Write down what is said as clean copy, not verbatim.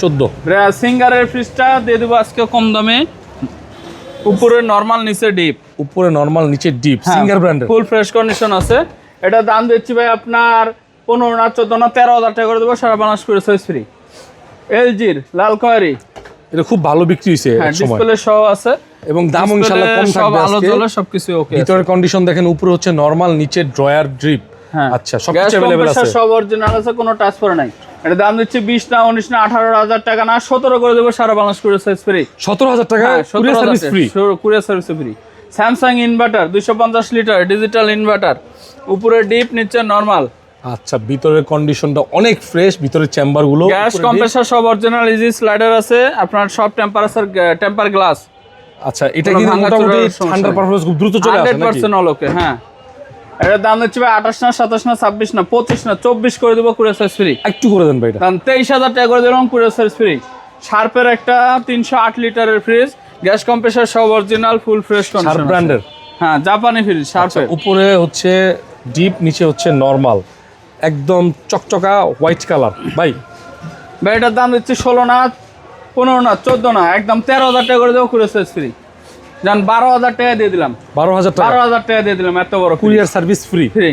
14 সিঙ্গারের ফ্রিজটা দিয়ে দেবো আজকে কম দামে, উপরে নরমাল নিচে ডিপ, উপরে নরমাল নিচে ডিপ, সিঙ্গার ব্র্যান্ডের, ফুল ফ্রেশ কন্ডিশন আছে। এটা দাম দিচ্ছি ভাই আপনার 15 না 14 না 13,000 টাকা করে দেবো, সারা বাংলাদেশ করে সাইজ ফ্রি। এলজির লাল খয়েরি, এটা খুব ভালো বিক্রি হইছে হ্যাঁ এক সময়, ডিসপ্লে সহ আছে এবং দাম ইনশাআল্লাহ কম সব থাকবে আলো আজকে। জ্বলে সবকিছু ওকে। ভিতরের কন্ডিশন দেখেন, উপরে হচ্ছে নরমাল, নিচে ড্রয়ার ড্রিপ। হ্যাঁ আচ্ছা, সবকিছু अवेलेबल আছে, সব অরিজিনাল আছে, কোনো টাচ করে নাই। এটা দাম দিচ্ছি 20 না 19 না 18,000 টাকা না 17 করে দেবো, সারা বাংলাদেশ করে সাইজ ফ্রি। 17,000 টাকা courier service free, courier service free. Samsung inverter 250 litre digital inverter, উপরে ডিপ নিচে নরমাল। আচ্ছা, ভিতরের কন্ডিশনটা অনেক ফ্রেশ, ভিতরের চেম্বার গুলো গ্যাস কম্প্রেসার সব অরিজিনাল, ইজি স্লাইডার আছে আপনার, সব টেম্পার গ্লাস। আচ্ছা, এটা কি মোটামুটি ঠান্ডার পারফরম্যান্স খুব দ্রুত চলে আসে নাকি? 100% অল ওকে। হ্যাঁ, এটার দাম হচ্ছে ভাই 28 না 27 না 26 না 25 না 24 করে দেবো, কুরিয়ার সার্ভিস ফ্রি। একটু করে দেন ভাই, এটা দাম 23,000 টাকা করে দিলাম, কুরিয়ার সার্ভিস ফ্রি। শার্পের একটা 308 লিটারের ফ্রিজ, গ্যাস কম্প্রেসার সব original, full fresh condition, sharp ব্র্যান্ডের। হ্যাঁ জাপানি ফ্রিজ শার্পের। উপরে হচ্ছে ডিপ, নিচে হচ্ছে নরমাল, একদম চকচকা হোয়াইট কালার। ভাই এটার দাম দিচ্ছি 16 না 15 না 14 না, একদম 13,000 টাকা করে দেবো, কুরিয়ার সার্ভিস ফ্রি। জান 12,000 টাকা দিয়ে দিলাম, 12,000 টাকা 12,000 টাকা দিয়ে দিলাম, এত বড় কুরিয়ার সার্ভিস ফ্রি।